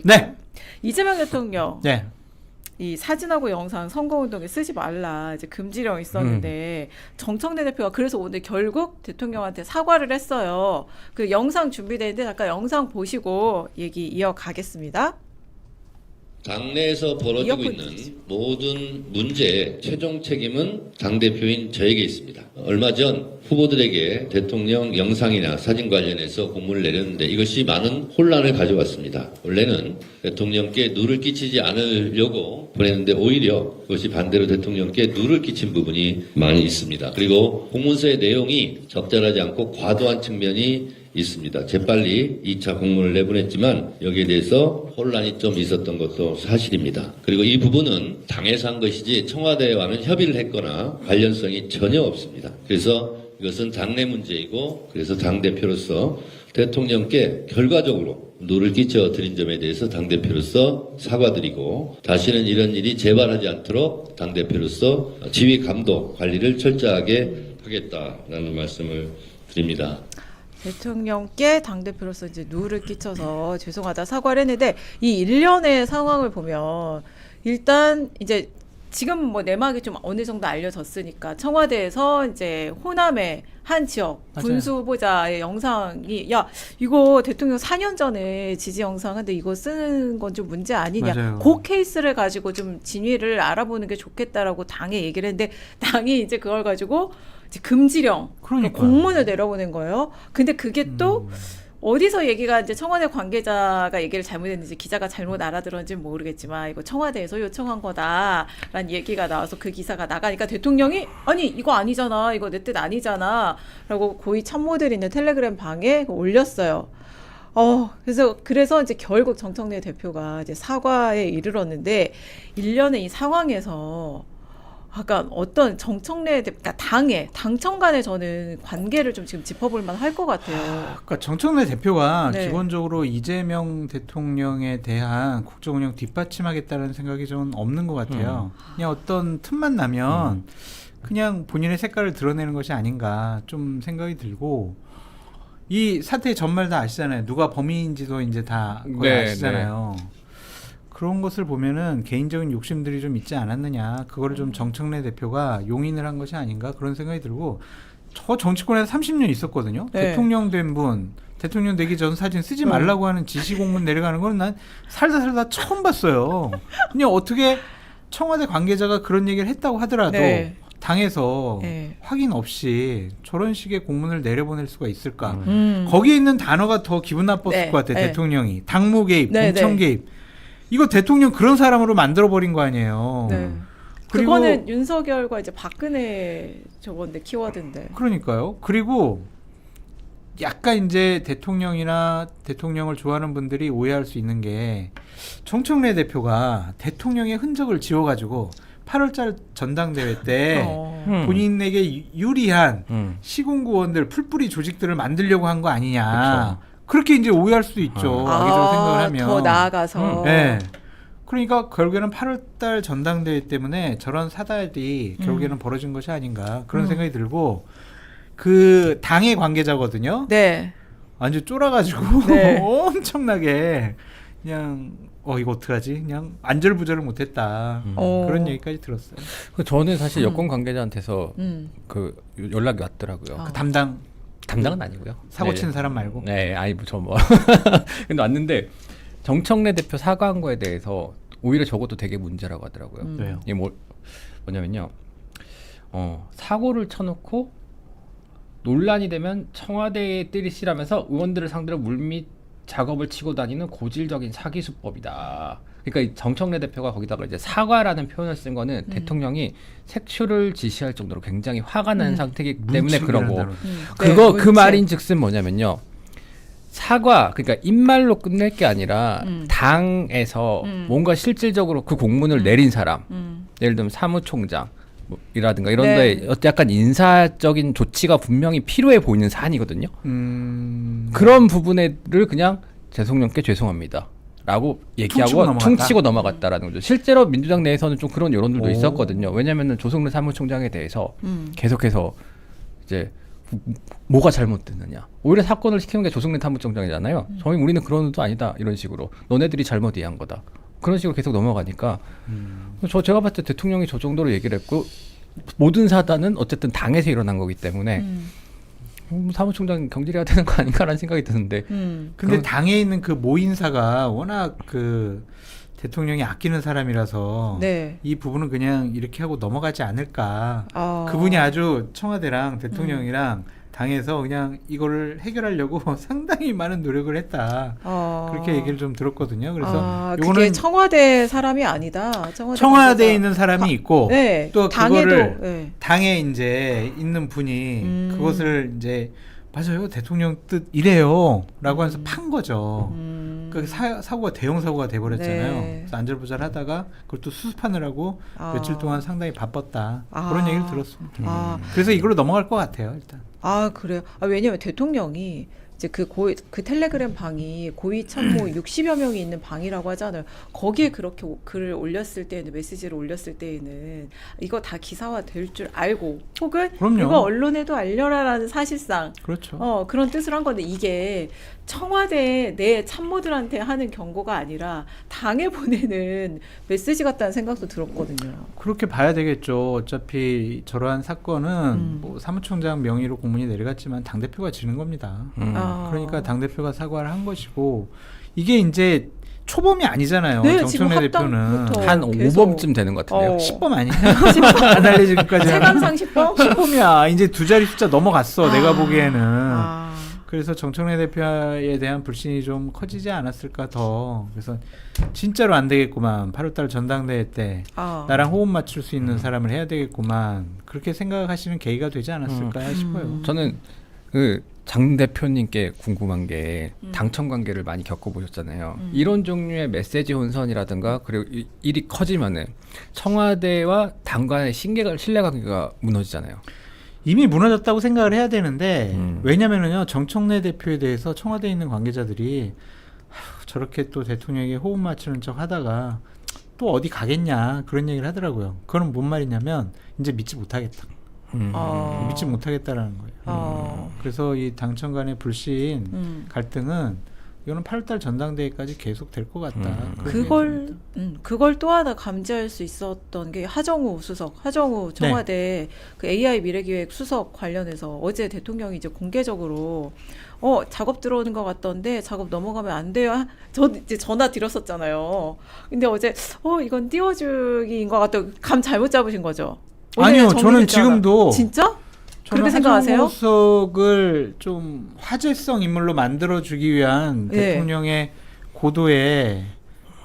네. 이재명 대통령 네. 이 사진하고 영상 선거운동에 쓰지 말라 이제 금지령 있었는데 정청래 대표가 그래서 오늘 결국 대통령한테 사과를 했어요. 그 영상 준비되는데 잠깐 영상 보시고 얘기 이어가겠습니다. 당내에서 벌어지고 있는 모든 문제의 최종 책임은 당대표인 저에게 있습니다. 얼마 전 후보들에게 대통령 영상이나 사진 관련해서 공문을 내렸는데 이것이 많은 혼란을 가져왔습니다. 원래는 대통령께 누를 끼치지 않으려고 보냈는데 오히려 그것이 반대로 대통령께 누를 끼친 부분이 많이 있습니다. 그리고 공문서의 내용이 적절하지 않고 과도한 측면이 있습니다. 재빨리 2차 공문을 내보냈지만 여기에 대해서 혼란이 좀 있었던 것도 사실입니다. 그리고 이 부분은 당에서 한 것이지 청와대와는 협의를 했거나 관련성이 전혀 없습니다. 그래서 이것은 당내 문제이고 그래서 당대표로서 대통령께 결과적으로 누를 끼쳐 드린 점에 대해서 당대표로서 사과드리고 다시는 이런 일이 재발하지 않도록 당대표로서 지휘 감독 관리를 철저하게 하겠다라는 말씀을 드립니다. 대통령께 당대표로서 이제 누를 끼쳐서 죄송하다 사과를 했는데 이 일련의 상황을 보면 일단 이제 지금 뭐 내막이 좀 어느 정도 알려졌으니까 청와대에서 이제 호남의 한 지역 군수 후보자의 영상이 야 이거 대통령 4년 전에 지지 영상인데 이거 쓰는 건 좀 문제 아니냐. 맞아요. 그 케이스를 가지고 좀 진위를 알아보는 게 좋겠다라고 당에 얘기를 했는데 당이 이제 그걸 가지고 이제 금지령 그러니까요. 공문을 내려보낸 거예요. 근데 그게 또 어디서 얘기가 이제 청와대 관계자가 얘기를 잘못했는지 기자가 잘못 알아들었는지는 모르겠지만 이거 청와대에서 요청한 거다라는 얘기가 나와서 그 기사가 나가니까 대통령이 아니 이거 아니잖아 이거 내 뜻 아니잖아 라고 고위 참모들이 있는 텔레그램 방에 올렸어요. 그래서 이제 결국 정청래 대표가 이제 사과에 이르렀는데 일련의 이 상황에서 약간 어떤 정청래 그러니까 당청 간의 저는 관계를 좀 지금 짚어볼 만할 것 같아요. 그러니까 정청래 대표가 네. 기본적으로 이재명 대통령에 대한 국정 운영 뒷받침하겠다는 생각이 좀 없는 것 같아요. 그냥 어떤 틈만 나면 그냥 본인의 색깔을 드러내는 것이 아닌가 좀 생각이 들고 이 사태의 전말 다 아시잖아요. 누가 범인인지도 이제 다 거의 아시잖아요. 그런 것을 보면은 개인적인 욕심들이 좀 있지 않았느냐. 그거를 좀 정청래 대표가 용인을 한 것이 아닌가 그런 생각이 들고 저 정치권에서 30년 있었거든요. 네. 대통령 된 분, 대통령 되기 전 사진 쓰지 말라고 하는 지시 공문 내려가는 건 난 살다 처음 봤어요. 그냥 어떻게 청와대 관계자가 그런 얘기를 했다고 하더라도 네. 당에서 네. 확인 없이 저런 식의 공문을 내려보낼 수가 있을까? 음. 거기에 있는 단어가 더 기분 나빴을 네. 것 같아요. 네. 대통령이 당무 개입, 네, 공청 네. 개입. 이거 대통령 그런 사람으로 만들어버린 거 아니에요. 네. 그리고 그거는 윤석열과 이제 박근혜 저건데 키워드인데. 그러니까요. 그리고 약간 이제 대통령이나 대통령을 좋아하는 분들이 오해할 수 있는 게 정청래 대표가 대통령의 흔적을 지워가지고 8월달 전당대회 때 본인에게 유리한 시군구원들 풀뿌리 조직들을 만들려고 한 거 아니냐. 그렇게 이제 오해할 수도 있죠. 악의적으로 생각을 하면. 더 나아가서. 네. 그러니까 결국에는 8월달 전당대회 때문에 저런 사달이 결국에는 벌어진 것이 아닌가 그런 생각이 들고 그 당의 관계자거든요. 네. 완전 쫄아가지고 네. 엄청나게 그냥 이거 어떡하지? 그냥 안절부절을 못했다. 그런 얘기까지 들었어요. 저는 사실 여권 관계자한테서 그 연락이 왔더라고요. 아. 그 담당은 아니고요. 사고 친 네. 사람 말고. 네, 아니 뭐. 근데 왔는데 정청래 대표 사과한 거에 대해서 오히려 저것도 되게 문제라고 하더라고요. 왜요? 이게 뭐냐면요. 사고를 쳐놓고 논란이 되면 청와대에 때리시라면서 의원들을 상대로 물밑 작업을 치고 다니는 고질적인 사기 수법이다. 그러니까 이 정청래 대표가 거기다가 이제 사과라는 표현을 쓴 거는 대통령이 색출을 지시할 정도로 굉장히 화가 난 상태이기 때문에 그런 거. 그거 그 말인즉슨 뭐냐면요. 사과 그러니까 입말로 끝낼 게 아니라 당에서 뭔가 실질적으로 그 공문을 내린 사람 예를 들면 사무총장 이라든가 이런 데에 약간 인사적인 조치가 분명히 필요해 보이는 사안이거든요. 그런 부분을 그냥 대통령께 죄송합니다 라고 얘기하고 퉁치고 넘어갔다라는 거죠. 실제로 민주당 내에서는 좀 그런 여론들도 있었거든요. 왜냐면은 조성래 사무총장에 대해서 계속해서 이제 뭐가 잘못됐느냐. 오히려 사건을 시키는 게 조성래 사무총장이잖아요. 저희 우리는 그런 의도 아니다. 이런 식으로. 너네들이 잘못 이해한 거다. 그런 식으로 계속 넘어가니까 제가 봤을 때 대통령이 저 정도로 얘기를 했고 모든 사단은 어쨌든 당에서 일어난 거기 때문에 사무총장 경질해야 되는 거 아닌가라는 생각이 드는데 근데 그런- 당에 있는 그 모인사가 워낙 그 대통령이 아끼는 사람이라서 네. 이 부분은 그냥 이렇게 하고 넘어가지 않을까. 아. 그분이 아주 청와대랑 대통령이랑 당에서 그냥 이거를 해결하려고 상당히 많은 노력을 했다. 그렇게 얘기를 좀 들었거든요. 그래서 그게 요거는 청와대 사람이 아니다. 청와대에 관계자. 있는 사람이 있고 네. 또 당에도 그거를 네. 당에 이제 있는 분이 그것을 이제 맞아요. 대통령 뜻 이래요라고 해서 판 거죠. 그 사고가 대형 사고가 돼버렸잖아요. 네. 그래서 안절부절하다가 그걸 또 수습하느라고 며칠 동안 상당히 바빴다. 그런 얘기를 들었습니다. 아. 그래서 이걸로 넘어갈 것 같아요. 일단. 그래요. 왜냐면 대통령이 이제 그 텔레그램 방이 고위 참모 60여 명이 있는 방이라고 하잖아요. 거기에 그렇게 글을 올렸을 때에는 메시지를 올렸을 때에는 이거 다 기사화 될 줄 알고 혹은 그럼요. 이거 언론에도 알려라라는 사실상 그렇죠. 그런 뜻을 한 건데 이게 청와대 내 참모들한테 하는 경고가 아니라 당에 보내는 메시지 같다는 생각도 들었거든요. 그렇게 봐야 되겠죠. 어차피 저러한 사건은 뭐 사무총장 명의로 공문이 내려갔지만 당 대표가 지는 겁니다. 그러니까 당 대표가 사과를 한 것이고 이게 이제 초범이 아니잖아요. 네, 지금 정청래 대표는 합당부터 한 계속. 5범쯤 되는 것 같은데요. 10범 아니냐? 안 알려진 것까지 체감상 10번? 10범이야. 이제 두 자리 숫자 넘어갔어. 내가 보기에는. 아. 그래서 정청래 대표에 대한 불신이 좀 커지지 않았을까 더. 그래서 진짜로 안 되겠구만. 8월달 전당대회 때 나랑 호흡 맞출 수 있는 사람을 해야 되겠구만. 그렇게 생각하시는 계기가 되지 않았을까 싶어요. 저는 그 장 대표님께 궁금한 게 당청 관계를 많이 겪어보셨잖아요. 이런 종류의 메시지 혼선이라든가 그리고 일이 커지면은 청와대와 당 간의 신뢰관계가 무너지잖아요. 이미 무너졌다고 생각을 해야 되는데 왜냐면은요 정청래 대표에 대해서 청와대에 있는 관계자들이 저렇게 또 대통령에게 호흡 맞추는 척 하다가 또 어디 가겠냐 그런 얘기를 하더라고요. 그건 뭔 말이냐면 이제 믿지 못하겠다. 믿지 못하겠다라는 거예요. 그래서 이 당청 간의 불신 갈등은 이거는 8월달 전당대회까지 계속 될 것 같다. 그걸 또 하나 감지할 수 있었던 게 하정우 청와대 그 AI 미래기획 수석 관련해서 어제 대통령이 이제 공개적으로 작업 들어오는 것 같던데 작업 넘어가면 안 돼요. 저 이제 전화 드렸었잖아요. 근데 어제 이건 띄워주기인 것 같다. 감 잘못 잡으신 거죠? 아니요, 저는 정리됐잖아. 지금도 진짜? 저는 그렇게 생각하세요? 하정우 수석을 좀 화제성 인물로 만들어주기 위한 네. 대통령의 고도의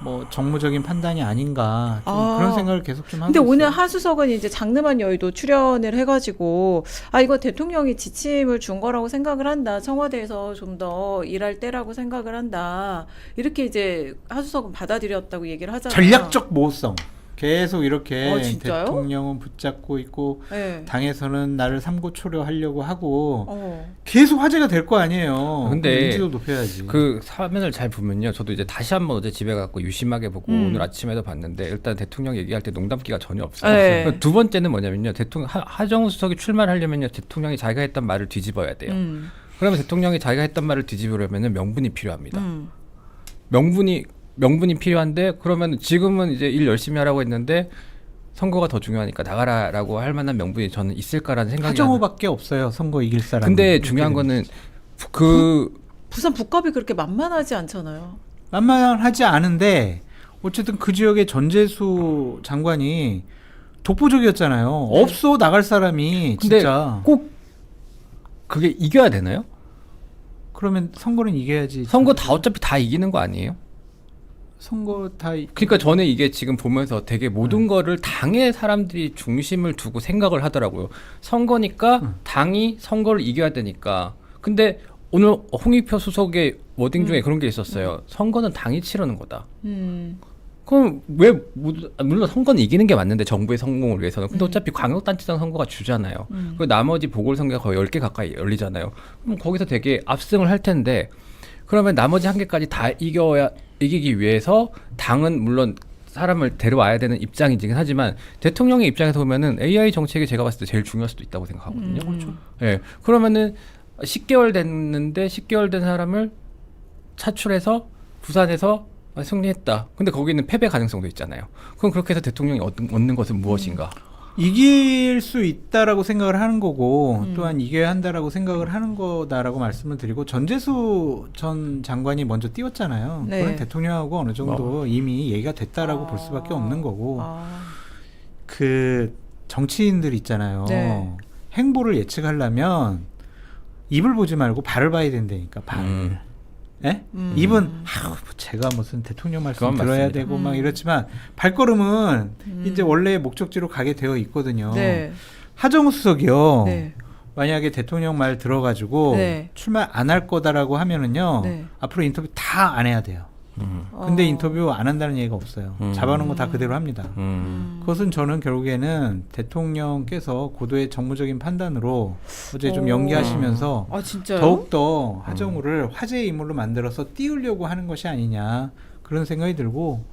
뭐 정무적인 판단이 아닌가 좀 그런 생각을 계속 좀 하고 근데 있어요. 오늘 하 수석은 이제 장르만 여의도 출연을 해가지고 이거 대통령이 지침을 준 거라고 생각을 한다. 청와대에서 좀 더 일할 때라고 생각을 한다. 이렇게 이제 하 수석은 받아들였다고 얘기를 하잖아요. 전략적 모호성 계속 이렇게 진짜요? 대통령은 붙잡고 있고 네. 당에서는 나를 삼고초려하려고 하고 어. 계속 화제가 될 거 아니에요. 근데 그럼 인지도 높여야지. 그 화면을 잘 보면요. 저도 이제 다시 한번 어제 집에 가고 유심하게 보고 오늘 아침에도 봤는데 일단 대통령 얘기할 때 농담기가 전혀 없어요. 네. 두 번째는 뭐냐면요. 대통령 하정우 수석이 출마를 하려면요. 대통령이 자기가 했던 말을 뒤집어야 돼요. 그러면 대통령이 자기가 했던 말을 뒤집으려면은 명분이 필요합니다. 명분이 필요한데 그러면 지금은 이제 일 열심히 하라고 했는데 선거가 더 중요하니까 나가라라고 할 만한 명분이 저는 있을까라는 생각이 하정우밖에 없어요. 선거 이길 사람. 근데 중요한 거는 부산 북갑이 그렇게 만만하지 않잖아요. 만만하지 않은데 어쨌든 그 지역의 전재수 장관이 독보적이었잖아요. 없어 나갈 사람이 근데 진짜. 꼭 그게 이겨야 되나요? 그러면 선거는 이겨야지. 선거 다 어차피 다 이기는 거 아니에요? 선거 다. 그러니까 저는 이게 지금 보면서 되게 모든 거를 당의 사람들이 중심을 두고 생각을 하더라고요. 선거니까 당이 선거를 이겨야 되니까. 근데 오늘 홍익표 수석의 워딩 중에 그런 게 있었어요. 선거는 당이 치르는 거다. 그럼 왜 물론 선거는 이기는 게 맞는데 정부의 성공을 위해서는. 근데 어차피 광역단체장 선거가 주잖아요. 그리고 나머지 보궐선거가 거의 10개 가까이 열리잖아요. 그럼 거기서 되게 압승을 할 텐데 그러면 나머지 한 개까지 다 이기기 위해서 당은 물론 사람을 데려와야 되는 입장이긴 하지만 대통령의 입장에서 보면은 AI 정책이 제가 봤을 때 제일 중요할 수도 있다고 생각하거든요. 그렇죠. 예. 그러면은 10개월 됐는데 10개월 된 사람을 차출해서 부산에서 승리했다. 근데 거기는 패배 가능성도 있잖아요. 그럼 그렇게 해서 대통령이 얻는 것은 무엇인가? 이길 수 있다라고 생각을 하는 거고 또한 이겨야 한다라고 생각을 하는 거다라고 말씀을 드리고 전재수 전 장관이 먼저 띄웠잖아요. 네. 그건 대통령하고 어느 정도 이미 얘기가 됐다라고 볼 수밖에 없는 거고 그 정치인들 있잖아요. 네. 행보를 예측하려면 입을 보지 말고 발을 봐야 된다니까 발. 예? 입은 제가 무슨 대통령 말씀 그건 들어야 맞습니다. 되고 막 이렇지만 발걸음은 이제 원래 목적지로 가게 되어 있거든요. 네. 하정우 수석이요. 네. 만약에 대통령 말 들어가지고 네. 출마 안 할 거다라고 하면은요. 네. 앞으로 인터뷰 다 안 해야 돼요. 근데 인터뷰 안 한다는 얘기가 없어요. 잡아놓은 거 다 그대로 합니다. 그것은 저는 결국에는 대통령께서 고도의 정무적인 판단으로 어제 좀 연기하시면서 아 진짜요? 더욱더 하정우를 화제의 인물로 만들어서 띄우려고 하는 것이 아니냐 그런 생각이 들고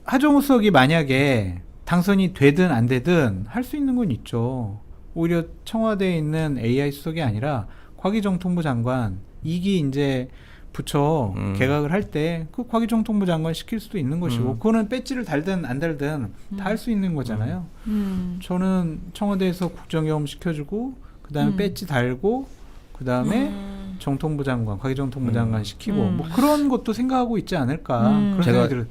하정우 수석이 만약에 당선이 되든 안 되든 할 수 있는 건 있죠. 오히려 청와대에 있는 AI 수석이 아니라 과기정통부 장관 2기 이제 부처 개각을 할 때 그 과기정통부 장관 시킬 수도 있는 것이고 그거는 배지를 달든 안 달든 다 할 수 있는 거잖아요. 저는 청와대에서 국정경험 시켜주고 그 다음에 배지 달고 그 다음에 정통부 장관, 과기정통부 장관 시키고 뭐 그런 것도 생각하고 있지 않을까 그런 생각이 들어요.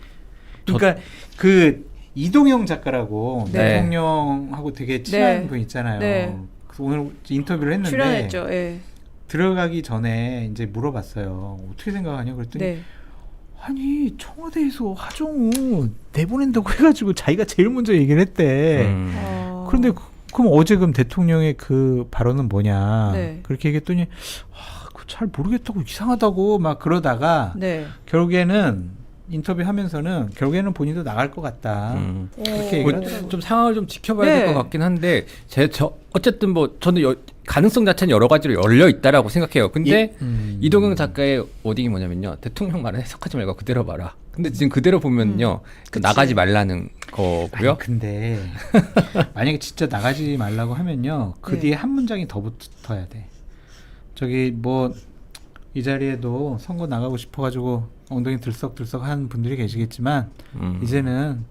그러니까 그 이동영 작가라고 네. 대통령하고 되게 친한 네. 분 있잖아요. 네. 그래서 오늘 인터뷰를 했는데 출연했죠. 예. 들어가기 전에 이제 물어봤어요. 어떻게 생각하냐 그랬더니 네. 아니 청와대에서 하정우 내보낸다고 해가지고 자기가 제일 먼저 얘기를 했대. 그런데 그럼 어제 그럼 대통령의 그 발언은 뭐냐 네. 그렇게 얘기했더니 그거 잘 모르겠다고 이상하다고 막 그러다가 네. 결국에는 인터뷰하면서는 결국에는 본인도 나갈 것 같다. 그렇게 얘기를 하더라고요. 좀 상황을 좀 지켜봐야 네. 될 것 같긴 한데 어쨌든 뭐 저는 가능성 자체는 여러 가지로 열려 있다라고 생각해요. 근데 이동영 작가의 워딩이 뭐냐면요, 대통령 말은 해석하지 말고 그대로 봐라. 근데 지금 그대로 보면요, 나가지 말라는 거고요. 아니, 근데 만약에 진짜 나가지 말라고 하면요, 그 네. 뒤에 한 문장이 더 붙어야 돼. 저기 뭐 이 자리에도 선거 나가고 싶어가지고 엉덩이 들썩들썩 하는 분들이 계시겠지만 이제는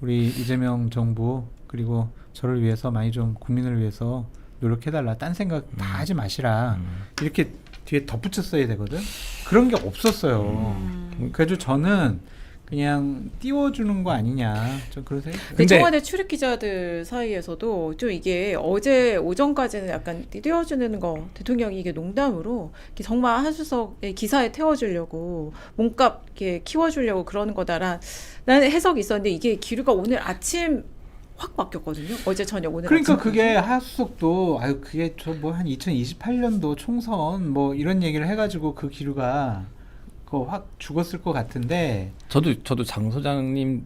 우리 이재명 정부 그리고 저를 위해서 많이 좀 국민을 위해서 노력해달라. 딴 생각 다 하지 마시라. 이렇게 뒤에 덧붙였어야 되거든. 그런 게 없었어요. 그래서 저는 그냥 띄워주는 거 아니냐. 좀 그런 생각이 들어요. 근데 청와대 출입 기자들 사이에서도 좀 이게 어제 오전까지는 약간 띄워주는 거 대통령이 이게 농담으로 이게 정말 한수석의 기사에 태워주려고 몸값 이렇게 키워주려고 그러는 거다라는 해석이 있었는데 이게 기류가 오늘 아침 확 바뀌었거든요. 어제 저녁 오늘 그러니까 아침. 그게 하수석도 그게 저 뭐 한 2028년도 총선 뭐 이런 얘기를 해가지고 그 기류가 확 죽었을 것 같은데 저도 장 소장님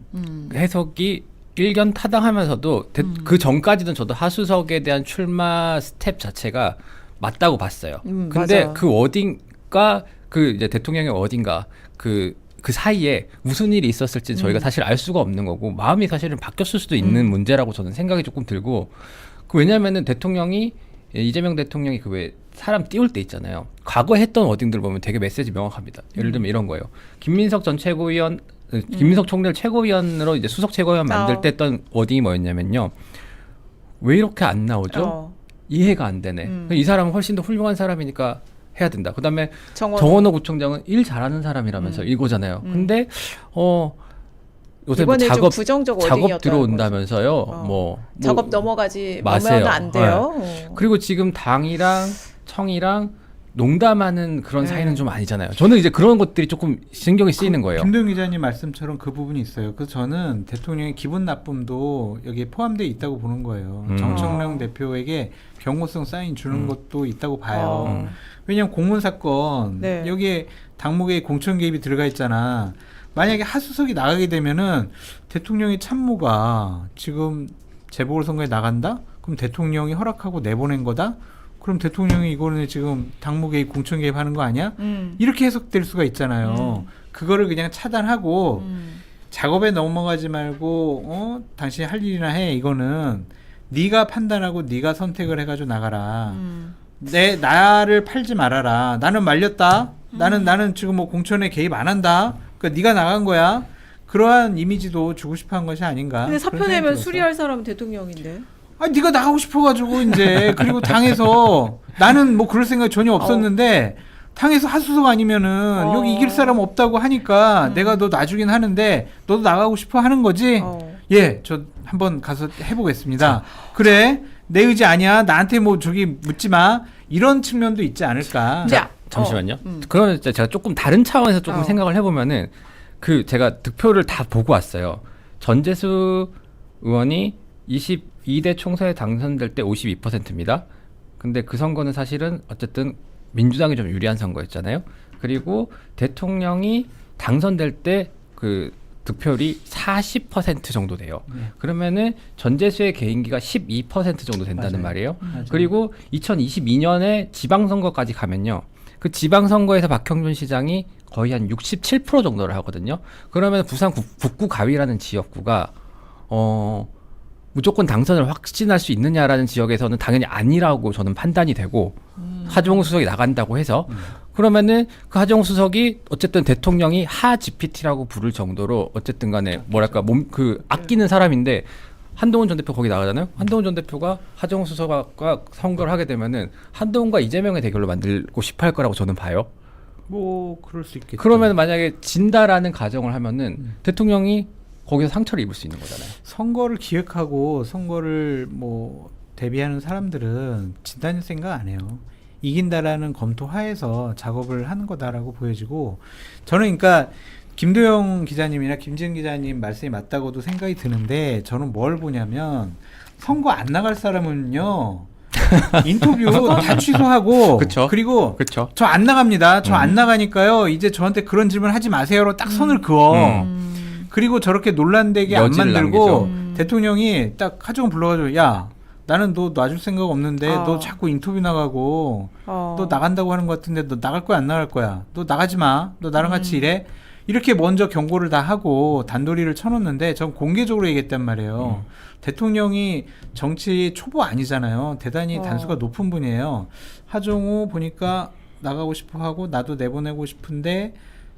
해석이 일견 타당하면서도 그 전까지는 저도 하수석에 대한 출마 스텝 자체가 맞다고 봤어요. 근데 맞아요. 그 워딩과 그 이제 대통령의 워딩과 그 사이에 무슨 일이 있었을지 저희가 사실 알 수가 없는 거고 마음이 사실은 바뀌었을 수도 있는 문제라고 저는 생각이 조금 들고 왜냐하면은 대통령이 이재명 대통령이 그 왜 사람 띄울 때 있잖아요. 과거에 했던 워딩들 보면 되게 메시지 명확합니다. 예를 들면 이런 거예요. 김민석 전 최고위원, 김민석 총리를 최고위원으로 이제 수석 최고위원 만들 때 했던 워딩이 뭐였냐면요. 왜 이렇게 안 나오죠? 이해가 안 되네. 이 사람은 훨씬 더 훌륭한 사람이니까 해야 된다. 그다음에 정원호 구청장은 일 잘하는 사람이라면서 이거잖아요. 근데 요새 뭐 이번에 좀 작업 부정적 작업 워딩이었다는 들어온다면서요. 작업 넘어가지 마세요. 넘어가면 안 돼요. 그리고 지금 당이랑 청이랑 농담하는 그런 네. 사이는 좀 아니잖아요. 저는 이제 그런 것들이 조금 신경이 쓰이는 거예요. 김도영 기자님 말씀처럼 그 부분이 있어요. 그래서 저는 대통령의 기분 나쁨도 여기에 포함되어 있다고 보는 거예요. 정청래 대표에게 경고성 사인 주는 것도 있다고 봐요. 왜냐하면 공문 사건 네. 여기에 당무계의 공천 개입이 들어가 있잖아. 만약에 하수석이 나가게 되면은 대통령의 참모가 지금 재보궐선거에 나간다? 그럼 대통령이 허락하고 내보낸 거다? 그럼 대통령이 이거는 지금 당무 개입, 공천 개입하는 거 아니야? 이렇게 해석될 수가 있잖아요. 그거를 그냥 차단하고 작업에 넘어가지 말고 당신이 할 일이나 해. 이거는 네가 판단하고 네가 선택을 해가지고 나가라. 나를 팔지 말아라. 나는 말렸다. 나는 지금 뭐 공천에 개입 안 한다. 그러니까 네가 나간 거야. 그러한 이미지도 주고 싶어한 것이 아닌가. 근데 사표 그런 생각이 내면 들었어. 수리할 사람은 대통령인데. 아, 네가 나가고 싶어가지고 이제 그리고 당에서 나는 뭐 그럴 생각 전혀 없었는데 당에서 하수석 아니면은 여기 이길 사람 없다고 하니까 내가 너 놔주긴 하는데 너도 나가고 싶어 하는 거지. 예, 저 한번 가서 해보겠습니다. 그래, 내 의지 아니야. 나한테 뭐 저기 묻지 마. 이런 측면도 있지 않을까. 자, 잠시만요. 그러면 진짜 제가 조금 다른 차원에서 조금 생각을 해보면은 제가 득표를 다 보고 왔어요. 전재수 의원이 22대 총선에 당선될 때 52%입니다. 근데 그 선거는 사실은 어쨌든 민주당이 좀 유리한 선거였잖아요. 그리고 대통령이 당선될 때 그 득표율이 40% 정도 돼요. 그러면은 전재수의 개인기가 12% 정도 된다는 맞아요. 말이에요. 맞아요. 그리고 2022년에 지방선거까지 가면요. 그 지방선거에서 박형준 시장이 거의 한 67% 정도를 하거든요. 그러면 부산 북구 가위라는 지역구가 무조건 당선을 확신할 수 있느냐라는 지역에서는 당연히 아니라고 저는 판단이 되고 하정우 수석이 나간다고 해서 그러면은 그 하정우 수석이 어쨌든 대통령이 하 GPT라고 부를 정도로 어쨌든 간에 뭐랄까 아끼는 사람인데 한동훈 전 대표 거기 나가잖아요. 한동훈 전 대표가 하정우 수석과 선거를 하게 되면은 한동훈과 이재명의 대결로 만들고 싶어 할 거라고 저는 봐요. 뭐 그럴 수 있겠죠. 그러면 만약에 진다라는 가정을 하면은 대통령이 거기서 상처를 입을 수 있는 거잖아요. 선거를 기획하고 선거를 뭐 대비하는 사람들은 진다는 생각 안 해요. 이긴다라는 검토 하에서 작업을 하는 거다라고 보여지고 저는 그러니까 김도영 기자님이나 김지은 기자님 말씀이 맞다고도 생각이 드는데 저는 뭘 보냐면 선거 안 나갈 사람은요 인터뷰 다 취소하고 그쵸. 그리고 그렇죠. 저 안 나갑니다. 저 안 나가니까요. 이제 저한테 그런 질문 하지 마세요로 딱 선을 그어. 그리고 저렇게 논란되게 안 여지를 만들고 남기죠. 대통령이 딱 하정우 불러가지고 야 나는 너 놔줄 생각 없는데 너 자꾸 인터뷰 나가고 너 나간다고 하는 것 같은데 너 나갈 거야 안 나갈 거야 너 나가지 마 너 나랑 같이 일해 이렇게 먼저 경고를 다 하고 단도리를 쳐놓는데 전 공개적으로 얘기했단 말이에요. 대통령이 정치 초보 아니잖아요. 대단히 단수가 높은 분이에요. 하정우 보니까 나가고 싶어 하고 나도 내보내고 싶은데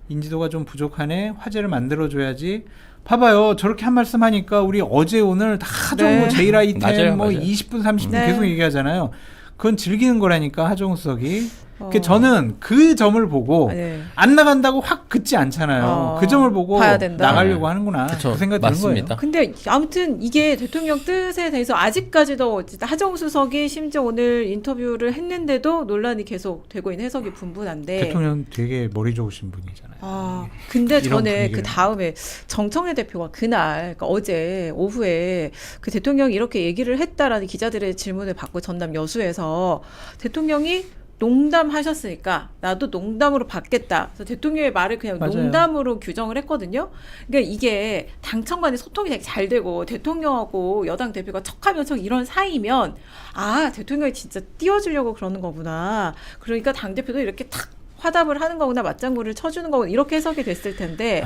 인지도가 좀 부족하네. 화제를 만들어줘야지. 봐봐요. 저렇게 한 말씀 하니까 우리 어제 오늘 다 하정우 제일 아이템 맞아요, 뭐 맞아요. 20분 30분 네. 계속 얘기하잖아요. 그건 즐기는 거라니까 하정우 수석이. 그러니까 저는 그 점을 보고 안 나간다고 확 긋지 않잖아요. 그 점을 보고 봐야 된다. 나가려고 하는구나. 그쵸, 그 생각이 드는 맞습니다. 거예요. 근데 아무튼 이게 대통령 뜻에 대해서 아직까지도 하정우 수석이 심지어 오늘 인터뷰를 했는데도 논란이 계속 되고 있는 해석이 분분한데 대통령 되게 머리 좋으신 분이잖아요. 근데 이런 저는 분위기를. 그 다음에 정청래 대표가 그날 그러니까 어제 오후에 그 대통령이 이렇게 얘기를 했다라는 기자들의 질문을 받고 전남 여수에서 대통령이 농담하셨으니까 나도 농담으로 받겠다. 그래서 대통령의 말을 그냥 맞아요. 농담으로 규정을 했거든요. 그러니까 이게 당청 간의 소통이 되게 잘 되고 대통령하고 여당 대표가 척하면 척 이런 사이면 아 대통령이 진짜 띄워주려고 그러는 거구나. 그러니까 당 대표도 이렇게 탁 화답을 하는 거구나 맞장구를 쳐주는 거구나 이렇게 해석이 됐을 텐데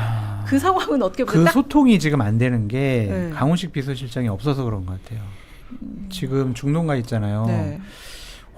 그 상황은 어떻게 보면 그 딱 소통이 지금 안 되는 게 네. 강훈식 비서실장이 없어서 그런 것 같아요. 지금 중동가 있잖아요. 네.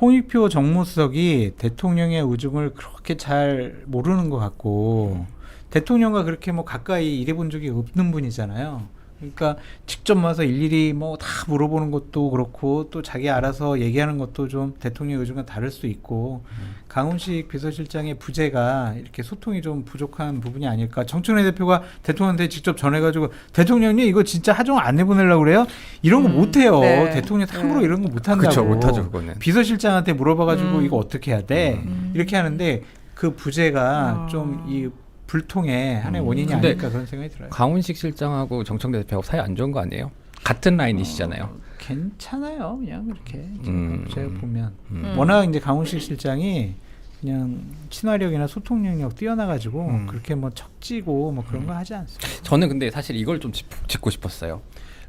홍익표 정무수석이 대통령의 의중을 그렇게 잘 모르는 것 같고 대통령과 그렇게 뭐 가까이 일해본 적이 없는 분이잖아요. 그러니까 직접 와서 일일이 뭐 다 물어보는 것도 그렇고 또 자기 알아서 얘기하는 것도 좀 대통령의 의중과 다를 수도 있고 강훈식 비서실장의 부재가 이렇게 소통이 좀 부족한 부분이 아닐까. 정청래 대표가 대통령한테 직접 전해가지고 대통령님 이거 진짜 하정 안 내보내려고 그래요? 이런 거 못해요. 네. 대통령 함부로 네. 이런 거 못한다고. 그렇죠, 못하죠 그거는. 비서실장한테 물어봐가지고 이거 어떻게 해야 돼? 이렇게 하는데 그 부재가 좀 이 불통의 하나의 원인이 근데 아닐까 그런 생각이 들어요. 강훈식 실장하고 정청래 대표하고 사이 안 좋은 거 아니에요? 같은 라인이시잖아요. 괜찮아요. 그냥 그렇게 제가 보면 워낙 이제 강훈식 실장이 그냥 친화력이나 소통 능력 뛰어나가지고 그렇게 뭐 척지고 뭐 그런 거 하지 않습니다. 저는 근데 사실 이걸 좀 짚고 싶었어요.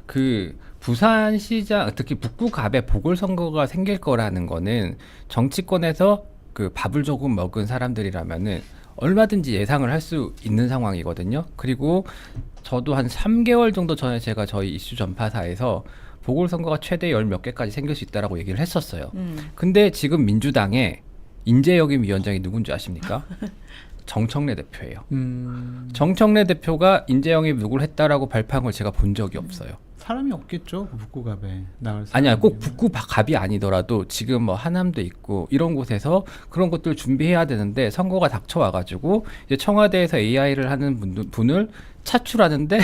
그 부산시장 특히 북구갑에 보궐선거가 생길 거라는 거는 정치권에서 그 밥을 조금 먹은 사람들이라면은 얼마든지 예상을 할 수 있는 상황이거든요. 그리고 저도 한 3개월 정도 전에 제가 저희 이슈 전파사에서 보궐선거가 최대 10몇 개까지 생길 수 있다라고 얘기를 했었어요. 근데 지금 민주당의 인재영입 위원장이 누군지 아십니까? 정청래 대표예요. 정청래 대표가 인재영입 누굴 했다라고 발표한 걸 제가 본 적이 없어요. 사람이 없겠죠. 그 북구갑에 나갈 사람이. 아니야, 꼭 북구갑이 아니더라도 지금 뭐 하남도 있고 이런 곳에서 그런 것들 준비해야 되는데 선거가 닥쳐와가지고 이제 청와대에서 AI를 하는 분을 차출하는데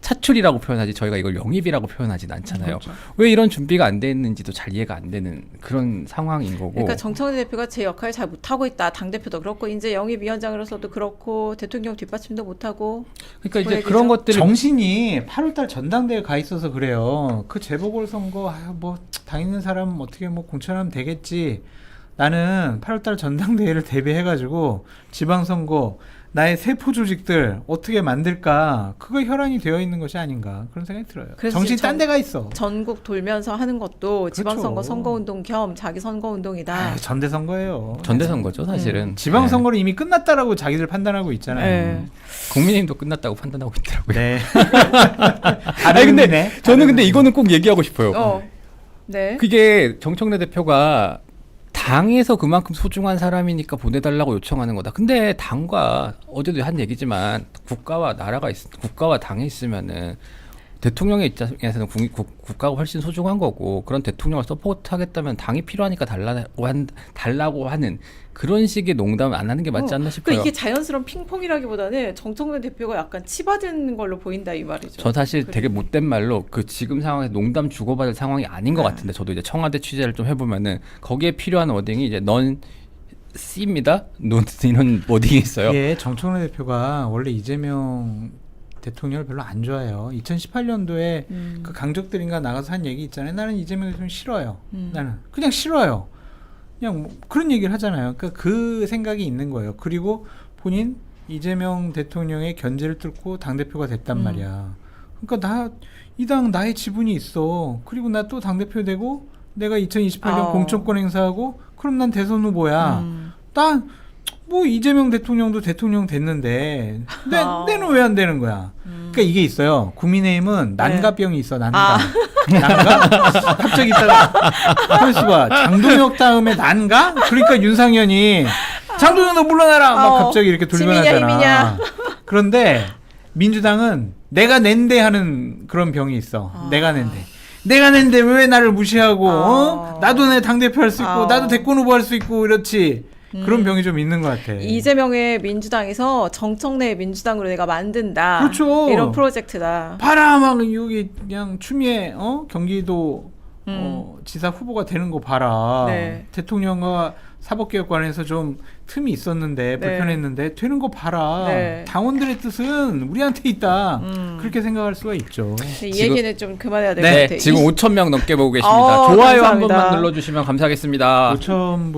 차출이라고 표현하지 저희가 이걸 영입이라고 표현하진 않잖아요. 그렇죠. 왜 이런 준비가 안 돼 있는지도 잘 이해가 안 되는 그런 상황인 거고. 그러니까 정청래 대표가 제 역할을 잘 못하고 있다. 당대표도 그렇고 이제 영입위원장으로서도 그렇고 대통령 뒷받침도 못하고. 그러니까 이제 얘기죠. 그런 것들을 정신이 8월달 전당대회 가 있어서 그래요. 그 재보궐선거 뭐 당 있는 사람 어떻게 뭐 공천하면 되겠지. 나는 8월달 전당대회를 대비해가지고 지방선거 나의 세포 조직들 어떻게 만들까 그거 혈안이 되어 있는 것이 아닌가 그런 생각이 들어요. 그래서 정신이 이제 딴 데가 있어. 전국 돌면서 하는 것도 지방선거 그렇죠. 선거운동 겸 자기 선거운동이다. 아, 전대선거예요. 전대선거죠, 사실은. 지방선거는 이미 끝났다라고 자기들 판단하고 있잖아요. 네. 국민의힘도 끝났다고 판단하고 있더라고요. 네. 아니 근데 저는 근데 이거는 꼭 얘기하고 싶어요. 네. 그게 정청래 대표가 당에서 그만큼 소중한 사람이니까 보내달라고 요청하는 거다. 근데 당과 어제도 한 얘기지만 국가와 국가와 당에 있으면은 대통령의 입장에서는 국가가 훨씬 소중한 거고 그런 대통령을 서포트하겠다면 당이 필요하니까 달라고 하는 그런 식의 농담을 안 하는 게 맞지 않나 싶어요. 그러니까 이게 자연스러운 핑퐁이라기보다는 정청래 대표가 약간 치받은 걸로 보인다 이 말이죠. 저 사실 되게 못된 말로 그 지금 상황에서 농담 주고받을 상황이 아닌 것 같은데 저도 이제 청와대 취재를 좀 해보면은 거기에 필요한 워딩이 이제 넌 C입니다. 넌 이런 워딩이 있어요. 예, 정청래 대표가 원래 이재명 대통령을 별로 안 좋아해요. 2018년도에 그 강적들인가 나가서 한 얘기 있잖아요. 나는 이재명 대통령 싫어요. 나는 그냥 싫어요. 그냥 뭐 그런 얘기를 하잖아요. 그러니까 그 생각이 있는 거예요. 그리고 본인 이재명 대통령의 견제를 뚫고 당대표가 됐단 말이야. 그러니까 이 당 나의 지분이 있어. 그리고 나 또 당대표 되고 내가 2028년 공천권 행사하고 그럼 난 대선 후보야. 난 뭐 이재명 대통령도 대통령 됐는데 내는 왜 안 되는 거야? 그러니까 이게 있어요. 국민의힘은 난가병이 있어. 난가. 난가? 갑자기 있다가 하면서 봐. 장동혁 다음에 난가? 그러니까 윤상현이 장동혁 너 물러나라. 막 갑자기 이렇게 돌변하잖아. 힘이냐. 그런데 민주당은 내가 낸데 하는 그런 병이 있어. 내가 낸데 왜 나를 무시하고 나도 내 당대표 할 수 있고 나도 대권 후보 할 수 있고 이렇지. 그런 병이 좀 있는 것 같아. 이재명의 민주당에서 정청래의 민주당으로 내가 만든다. 그렇죠. 이런 프로젝트다. 봐라 막 여기 그냥 추미애 경기도 지사 후보가 되는 거 봐라. 네. 대통령과 사법개혁 관련해서 좀 틈이 있었는데 불편했는데 되는 거 봐라. 네. 당원들의 뜻은 우리한테 있다. 그렇게 생각할 수가 있죠. 이 지금- 얘기는 좀 그만해야 될 것 네, 같아요. 지금 5,000명 넘게 보고 계십니다. 좋아요 감사합니다. 한 번만 눌러주시면 감사하겠습니다. 5천